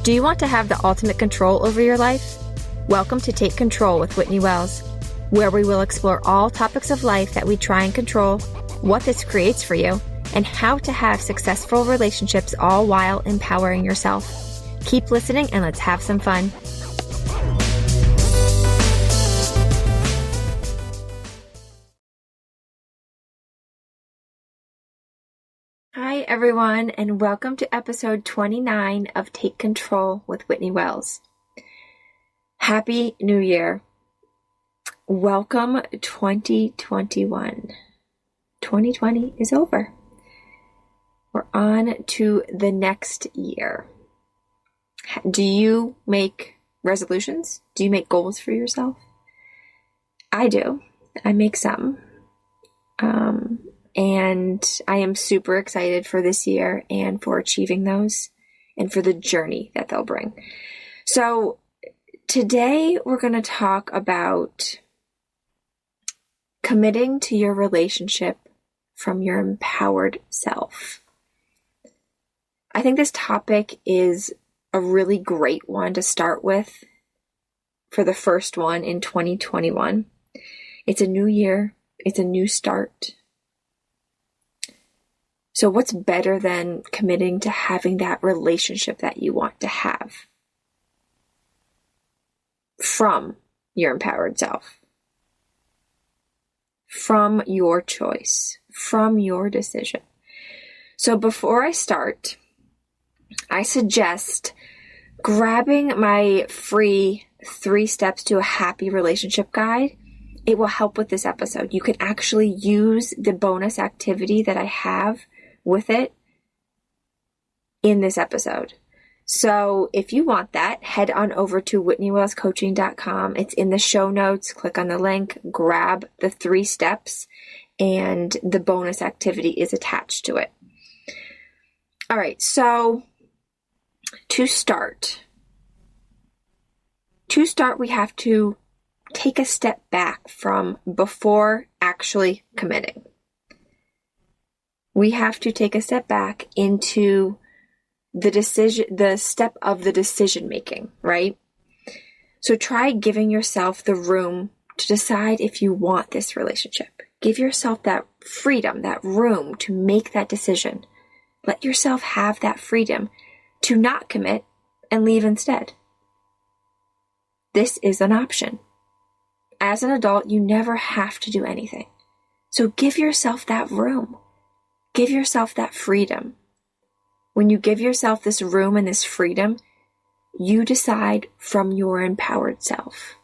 Do you want to have the ultimate control over your life? Welcome to Take Control with Whitney Wells, where we will explore all topics of life that we try and control, what this creates for you, and how to have successful relationships all while empowering yourself. Keep listening and let's have some fun. Hi everyone, and welcome to episode 29 of Take Control with Whitney Wells. Happy New Year. Welcome 2021. 2020 is over. We're on to the next year. Do you make resolutions? Do you make goals for yourself? I do. I make some. And I am super excited for this year and for achieving those and for the journey that they'll bring. So today we're going to talk about committing to your relationship from your empowered self. I think this topic is a really great one to start with for the first one in 2021. It's a new year. It's a new start. So what's better than committing to having that relationship that you want to have from your empowered self, from your choice, from your decision? So before I start, I suggest grabbing my free 3 Steps to a Happy Relationship guide. It will help with this episode. You can actually use the bonus activity that I have with it in this episode. So if you want that, head on over to whitneywellscoaching.com. It's in the show notes. Click on the link, grab the 3 steps, and the bonus activity is attached to it. All right, so to start, we have to take a step back from before actually committing. We have to take a step back into the step of the decision making, right? So try giving yourself the room to decide if you want this relationship. Give yourself that freedom, that room to make that decision. Let yourself have that freedom to not commit and leave instead. This is an option. As an adult, you never have to do anything. So give yourself that room. Give yourself that freedom. When you give yourself this room and this freedom, you decide from your empowered self,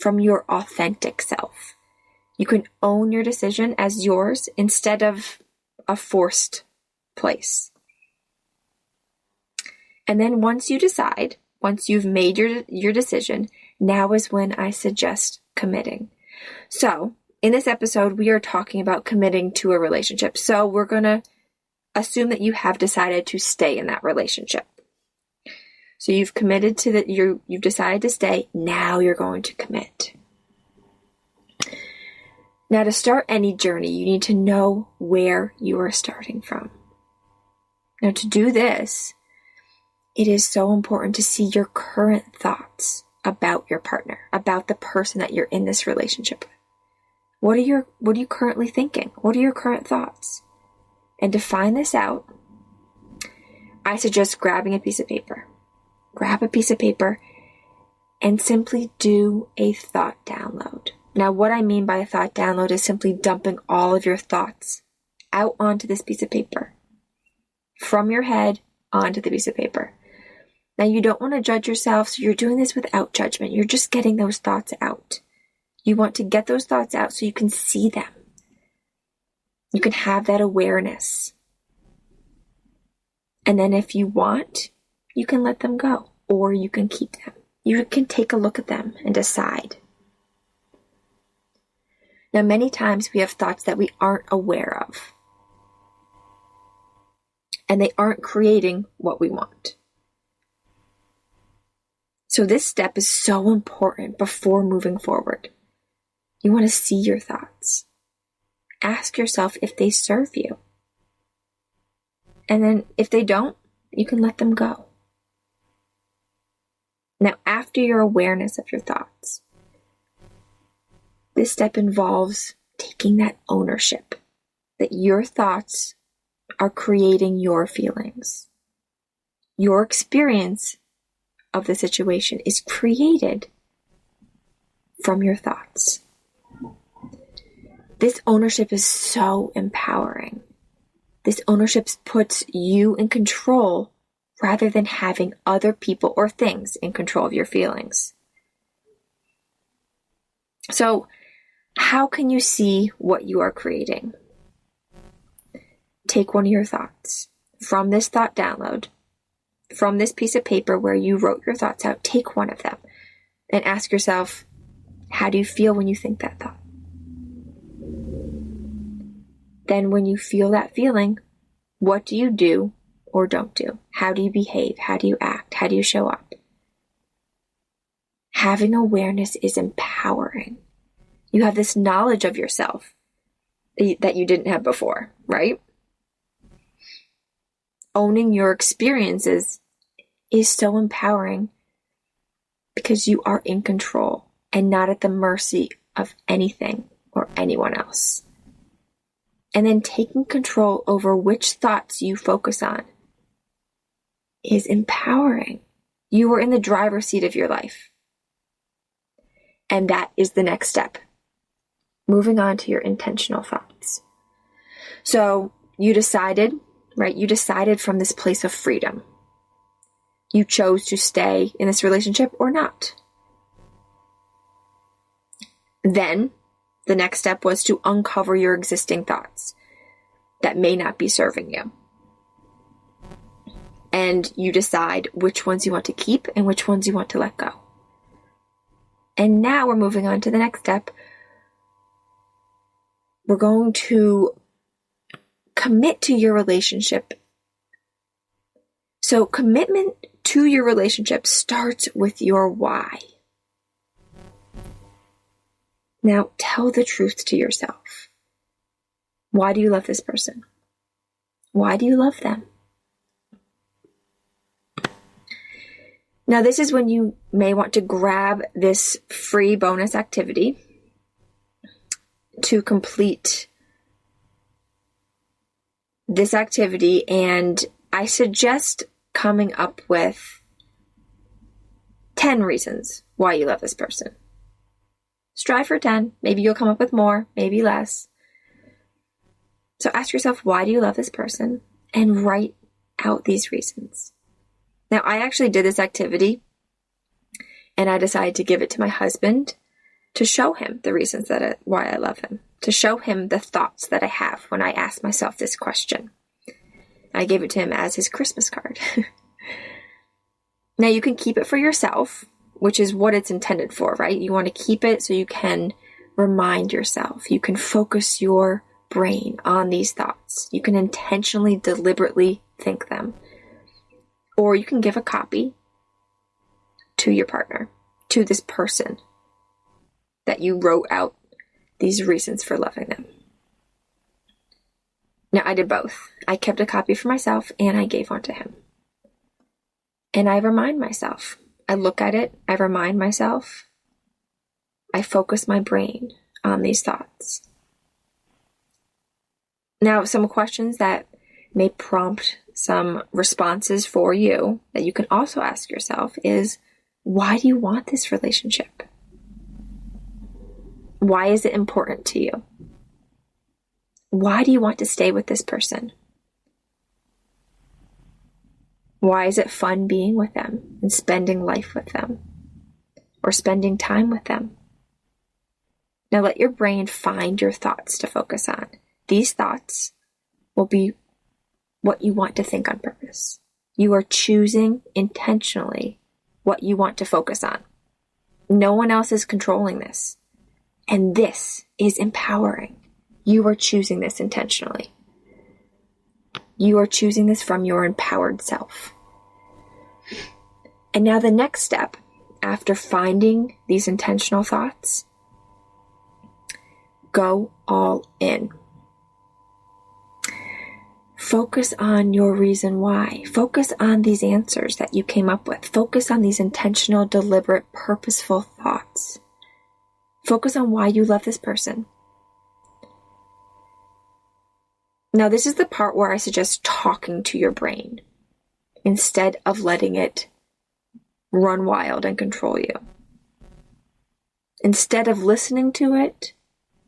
from your authentic self. You can own your decision as yours instead of a forced place. And then once you decide, once you've made your decision, now is when I suggest committing. So in this episode, we are talking about committing to a relationship. So we're going to assume that you have decided to stay in that relationship. So you've committed to that, you've decided to stay. Now you're going to commit. Now to start any journey, you need to know where you are starting from. Now to do this, it is so important to see your current thoughts about your partner, about the person that you're in this relationship with. What are you currently thinking? What are your current thoughts? And to find this out, I suggest grabbing a piece of paper. Grab a piece of paper and simply do a thought download. Now, what I mean by a thought download is simply dumping all of your thoughts out onto this piece of paper. From your head onto the piece of paper. Now, you don't want to judge yourself, so you're doing this without judgment. You're just getting those thoughts out. You want to get those thoughts out so you can see them. You can have that awareness. And then if you want, you can let them go or you can keep them. You can take a look at them and decide. Now, many times we have thoughts that we aren't aware of. And they aren't creating what we want. So this step is so important before moving forward. You want to see your thoughts. Ask yourself if they serve you. And then if they don't, you can let them go. Now, after your awareness of your thoughts, this step involves taking that ownership that your thoughts are creating your feelings. Your experience of the situation is created from your thoughts. This ownership is so empowering. This ownership puts you in control rather than having other people or things in control of your feelings. So, how can you see what you are creating? Take one of your thoughts from this thought download, from this piece of paper where you wrote your thoughts out. Take one of them and ask yourself, how do you feel when you think that thought? Then when you feel that feeling, what do you do or don't do? How do you behave? How do you act? How do you show up? Having awareness is empowering. You have this knowledge of yourself that you didn't have before, right? Owning your experiences is so empowering because you are in control and not at the mercy of anything or anyone else. And then taking control over which thoughts you focus on is empowering. You are in the driver's seat of your life. And that is the next step. Moving on to your intentional thoughts. So you decided, right? You decided from this place of freedom. You chose to stay in this relationship or not. Then the next step was to uncover your existing thoughts that may not be serving you. And you decide which ones you want to keep and which ones you want to let go. And now we're moving on to the next step. We're going to commit to your relationship. So commitment to your relationship starts with your why. Now tell the truth to yourself. Why do you love this person? Why do you love them? Now this is when you may want to grab this free bonus activity to complete this activity, and I suggest coming up with 10 reasons why you love this person. Strive for 10. Maybe you'll come up with more, maybe less. So ask yourself, why do you love this person? And write out these reasons. Now, I actually did this activity, and I decided to give it to my husband to show him the reasons why I love him, to show him the thoughts that I have when I ask myself this question. I gave it to him as his Christmas card. Now, you can keep it for yourself, which is what it's intended for, right? You want to keep it so you can remind yourself. You can focus your brain on these thoughts. You can intentionally, deliberately think them. Or you can give a copy to your partner, to this person that you wrote out these reasons for loving them. Now, I did both. I kept a copy for myself and I gave one to him. And I remind myself. I look at it, I remind myself, I focus my brain on these thoughts. Now, some questions that may prompt some responses for you that you can also ask yourself is, why do you want this relationship? Why is it important to you? Why do you want to stay with this person? Why is it fun being with them and spending life with them or spending time with them? Now let your brain find your thoughts to focus on. These thoughts will be what you want to think on purpose. You are choosing intentionally what you want to focus on. No one else is controlling this. And this is empowering. You are choosing this intentionally. You are choosing this from your empowered self. And now the next step, after finding these intentional thoughts, go all in. Focus on your reason why. Focus on these answers that you came up with. Focus on these intentional, deliberate, purposeful thoughts. Focus on why you love this person. Now, this is the part where I suggest talking to your brain instead of letting it run wild and control you. Instead of listening to it,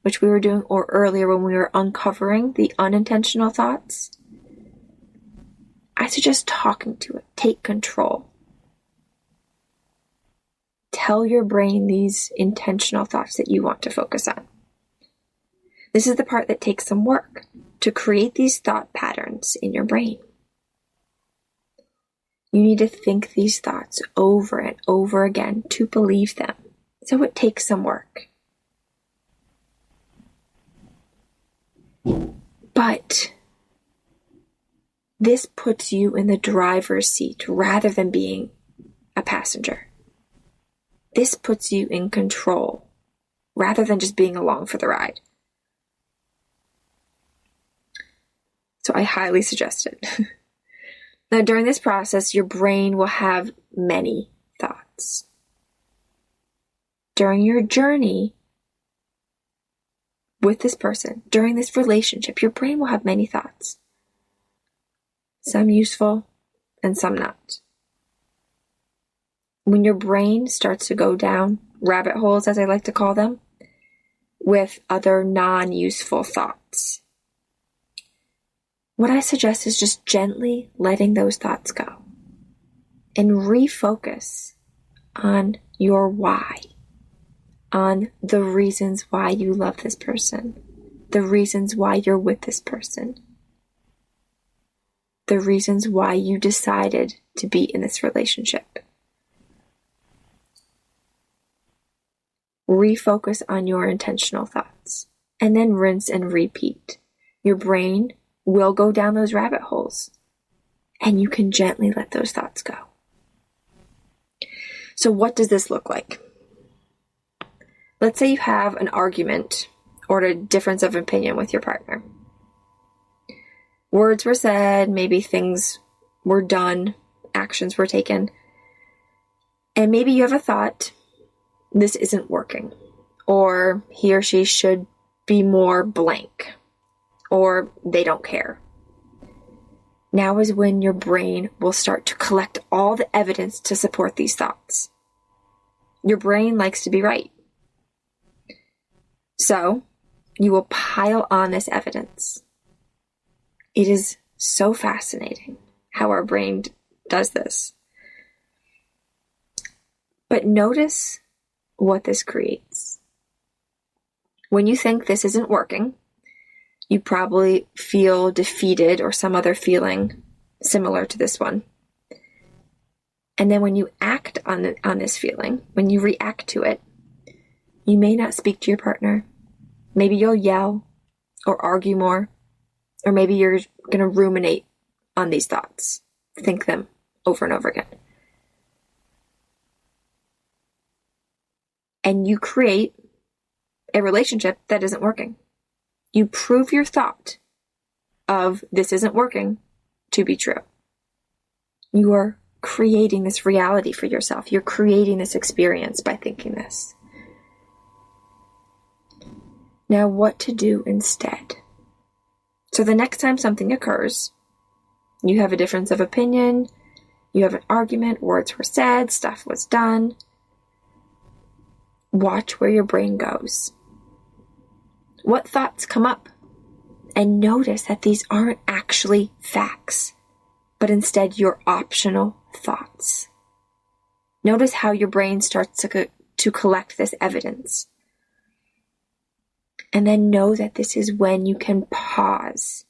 which we were doing or earlier when we were uncovering the unintentional thoughts, I suggest talking to it. Take control. Tell your brain these intentional thoughts that you want to focus on. This is the part that takes some work to create these thought patterns in your brain. You need to think these thoughts over and over again to believe them. So it takes some work. But this puts you in the driver's seat rather than being a passenger. This puts you in control rather than just being along for the ride. So I highly suggest it. Now, during this process, your brain will have many thoughts. During your journey with this person, during this relationship, your brain will have many thoughts. Some useful and some not. When your brain starts to go down rabbit holes, as I like to call them, with other non-useful thoughts, what I suggest is just gently letting those thoughts go and refocus on your why, on the reasons why you love this person, the reasons why you're with this person, the reasons why you decided to be in this relationship. Refocus on your intentional thoughts and then rinse and repeat. Your brain will go down those rabbit holes and you can gently let those thoughts go. So what does this look like? Let's say you have an argument or a difference of opinion with your partner. Words were said, maybe things were done, actions were taken, and maybe you have a thought, this isn't working, or he or she should be more blank, or they don't care. Now is when your brain will start to collect all the evidence to support these thoughts. Your brain likes to be right. So, you will pile on this evidence. It is so fascinating how our brain does this. But notice what this creates. When you think this isn't working, you probably feel defeated or some other feeling similar to this one. And then when you act on this feeling, when you react to it, you may not speak to your partner. Maybe you'll yell or argue more, or maybe you're going to ruminate on these thoughts, think them over and over again. And you create a relationship that isn't working. You prove your thought of this isn't working to be true. You are creating this reality for yourself. You're creating this experience by thinking this. Now, what to do instead? So the next time something occurs, you have a difference of opinion, you have an argument, words were said, stuff was done. Watch where your brain goes. What thoughts come up? And notice that these aren't actually facts, but instead your optional thoughts. Notice how your brain starts to collect this evidence. And then know that this is when you can pause.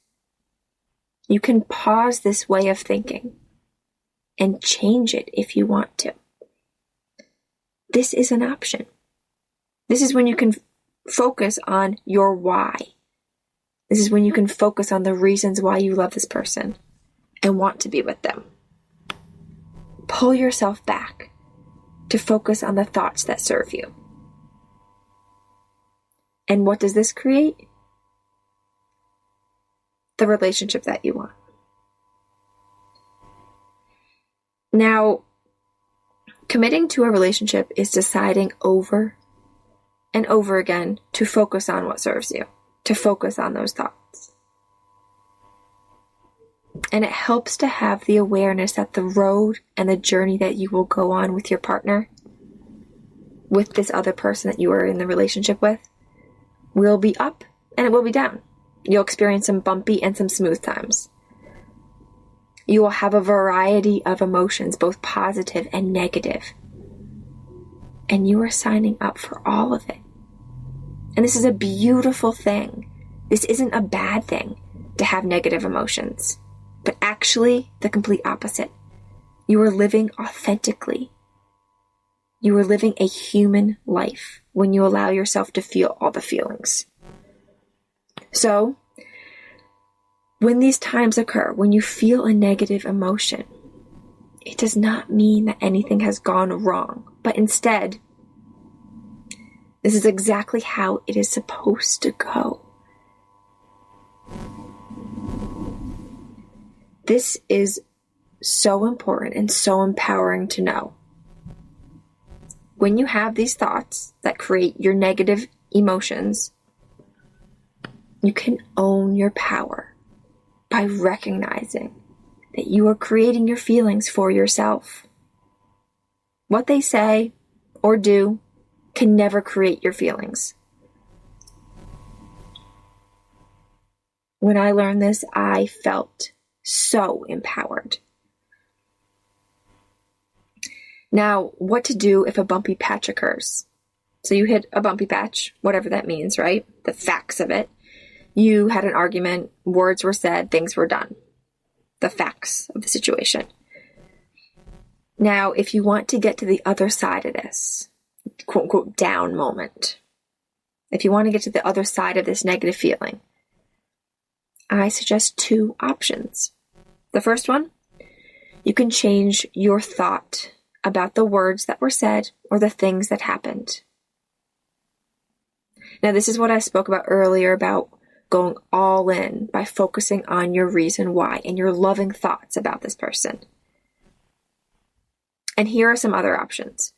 You can pause this way of thinking and change it if you want to. This is an option. This is when you can focus on your why. This is when you can focus on the reasons why you love this person and want to be with them. Pull yourself back to focus on the thoughts that serve you. And what does this create? The relationship that you want. Now, committing to a relationship is deciding over and over again to focus on what serves you, to focus on those thoughts. And it helps to have the awareness that the road and the journey that you will go on with your partner, with this other person that you are in the relationship with, will be up and it will be down. You'll experience some bumpy and some smooth times. You will have a variety of emotions, both positive and negative. And you are signing up for all of it. And this is a beautiful thing. This isn't a bad thing to have negative emotions, but actually the complete opposite. You are living authentically. You are living a human life when you allow yourself to feel all the feelings. So, when these times occur, when you feel a negative emotion, it does not mean that anything has gone wrong, but instead, this is exactly how it is supposed to go. This is so important and so empowering to know. When you have these thoughts that create your negative emotions, you can own your power by recognizing that you are creating your feelings for yourself. What they say or do can never create your feelings. When I learned this, I felt so empowered. Now, what to do if a bumpy patch occurs? So you hit a bumpy patch, whatever that means, right? The facts of it. You had an argument, words were said, things were done. The facts of the situation. Now, if you want to get to the other side of this, quote unquote, down moment, if you want to get to the other side of this negative feeling, I suggest two options. The first one, you can change your thought about the words that were said or the things that happened. Now, this is what I spoke about earlier about going all in by focusing on your reason why and your loving thoughts about this person. And here are some other options.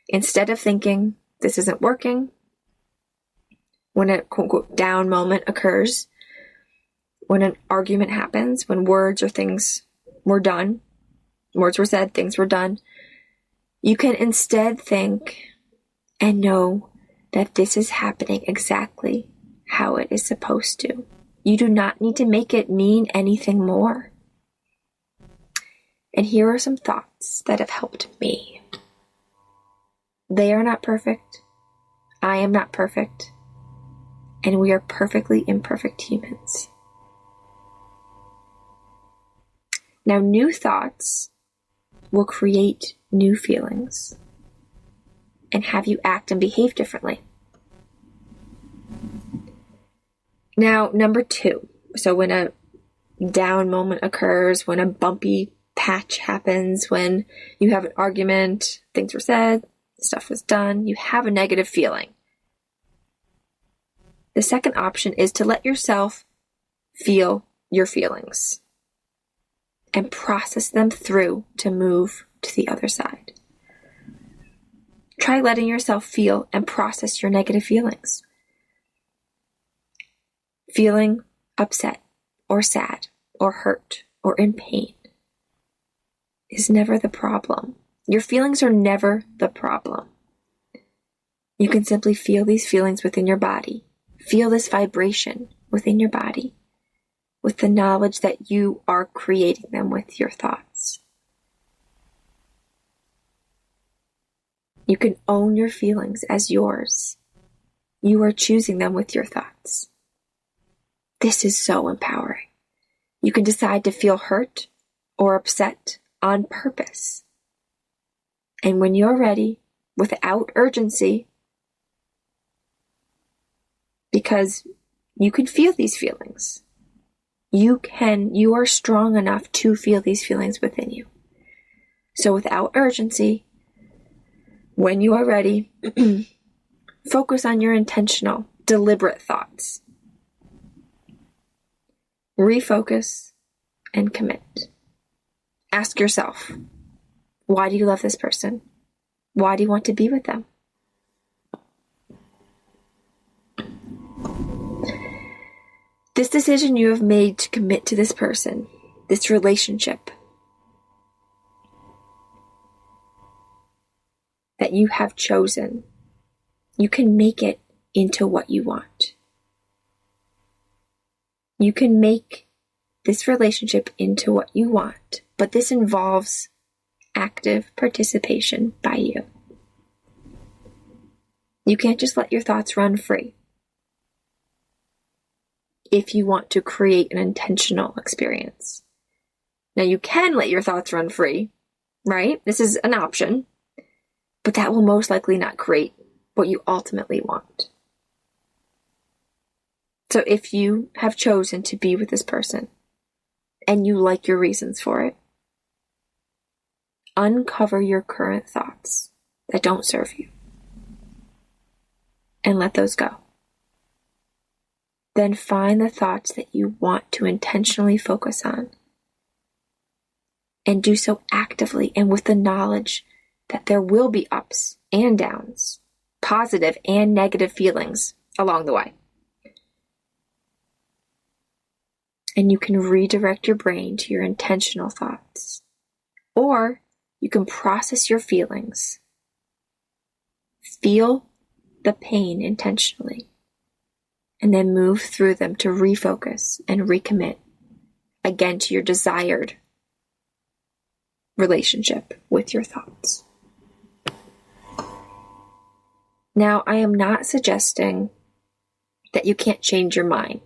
Instead of thinking, this isn't working, when a quote-unquote down moment occurs, when an argument happens, when words or things were done, words were said, things were done, you can instead think and know that this is happening exactly how it is supposed to. You do not need to make it mean anything more. And here are some thoughts that have helped me. They are not perfect. I am not perfect. And we are perfectly imperfect humans. Now, new thoughts will create new feelings and have you act and behave differently. Now, number 2. So when a down moment occurs, when a bumpy patch happens, when you have an argument, things were said, stuff was done, you have a negative feeling. The second option is to let yourself feel your feelings and process them through to move to the other side. Try letting yourself feel and process your negative feelings. Feeling upset or sad or hurt or in pain is never the problem. Your feelings are never the problem. You can simply feel these feelings within your body. Feel this vibration within your body with the knowledge that you are creating them with your thoughts. You can own your feelings as yours. You are choosing them with your thoughts. This is so empowering. You can decide to feel hurt or upset on purpose. And when you're ready, without urgency, because you can feel these feelings. You are strong enough to feel these feelings within you. So without urgency, when you are ready, focus on your intentional, deliberate thoughts. Refocus and commit. Ask yourself, Why do you love this person? Why do you want to be with them? This decision you have made to commit to this person, this relationship that you have chosen, you can make it into what you want. You can make this relationship into what you want, but this involves active participation by you. You can't just let your thoughts run free if you want to create an intentional experience. Now, you can let your thoughts run free, right? This is an option, but that will most likely not create what you ultimately want. So if you have chosen to be with this person and you like your reasons for it, uncover your current thoughts that don't serve you and let those go. Then find the thoughts that you want to intentionally focus on and do so actively and with the knowledge that there will be ups and downs, positive and negative feelings along the way. And you can redirect your brain to your intentional thoughts. Or you can process your feelings. Feel the pain intentionally. And then move through them to refocus and recommit again to your desired relationship with your thoughts. Now, I am not suggesting that you can't change your mind.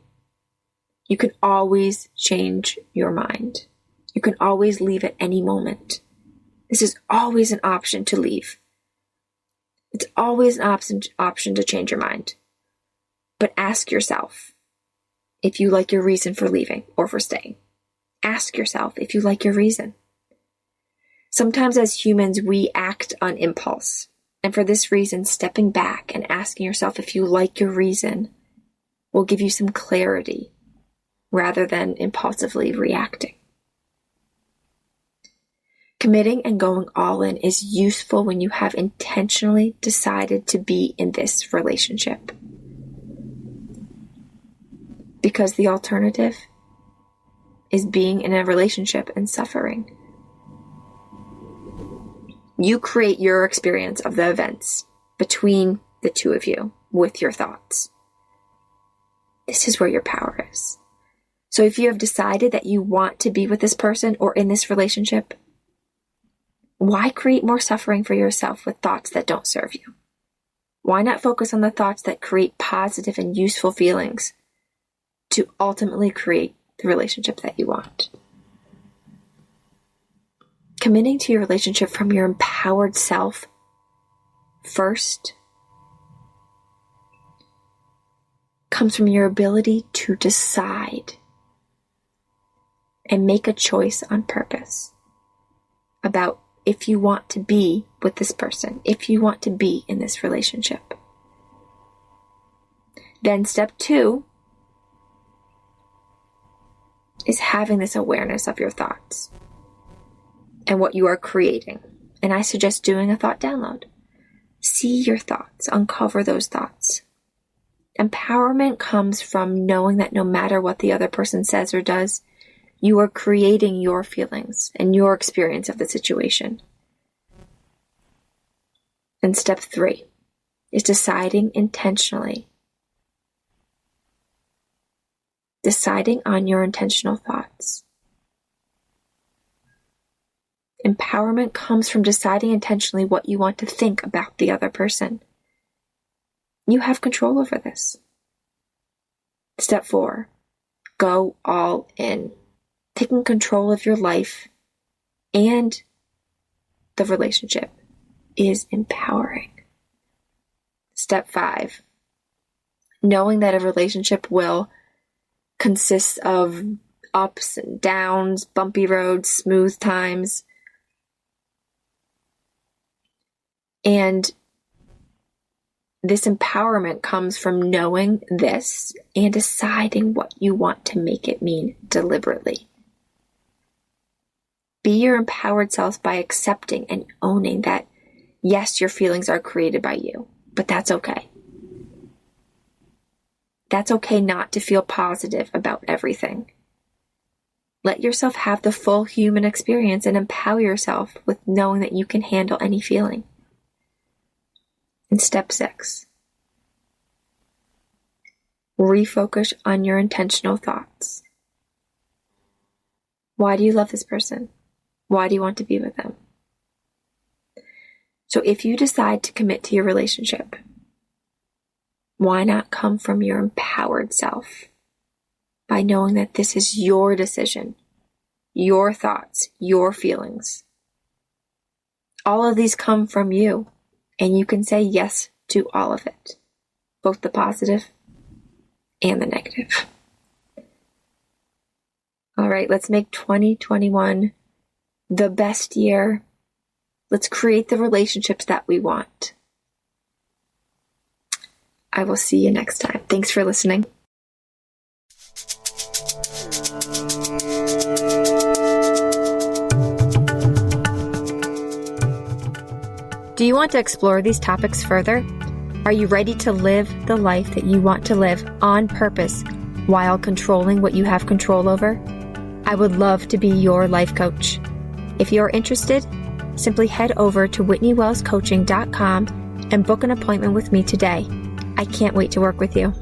You can always change your mind. You can always leave at any moment. This is always an option to leave. It's always an option to change your mind. But ask yourself if you like your reason for leaving or for staying. Ask yourself if you like your reason. Sometimes as humans, we act on impulse. And for this reason, stepping back and asking yourself if you like your reason will give you some clarity rather than impulsively reacting. Committing and going all in is useful when you have intentionally decided to be in this relationship. Because the alternative is being in a relationship and suffering. You create your experience of the events between the two of you with your thoughts. This is where your power is. So if you have decided that you want to be with this person or in this relationship, why create more suffering for yourself with thoughts that don't serve you? Why not focus on the thoughts that create positive and useful feelings to ultimately create the relationship that you want? Committing to your relationship from your empowered self first comes from your ability to decide and make a choice on purpose about if you want to be with this person, if you want to be in this relationship. Then step 2 is having this awareness of your thoughts and what you are creating. And I suggest doing a thought download. See your thoughts, uncover those thoughts. Empowerment comes from knowing that no matter what the other person says or does, you are creating your feelings and your experience of the situation. And step 3 is deciding intentionally. Deciding on your intentional thoughts. Empowerment comes from deciding intentionally what you want to think about the other person. You have control over this. Step 4, go all in. Taking control of your life and the relationship is empowering. Step 5, knowing that a relationship will consist of ups and downs, bumpy roads, smooth times. And this empowerment comes from knowing this and deciding what you want to make it mean deliberately. Be your empowered self by accepting and owning that, yes, your feelings are created by you, but that's okay. That's okay not to feel positive about everything. Let yourself have the full human experience and empower yourself with knowing that you can handle any feeling. And step 6, refocus on your intentional thoughts. Why do you love this person? Why do you want to be with them? So if you decide to commit to your relationship, why not come from your empowered self by knowing that this is your decision, your thoughts, your feelings. All of these come from you, and you can say yes to all of it, both the positive and the negative. All right, let's make 2021 the best year. Let's create the relationships that we want. I will see you next time. Thanks for listening. Do you want to explore these topics further? Are you ready to live the life that you want to live on purpose while controlling what you have control over? I would love to be your life coach. If you're interested, simply head over to whitneywellscoaching.com and book an appointment with me today. I can't wait to work with you.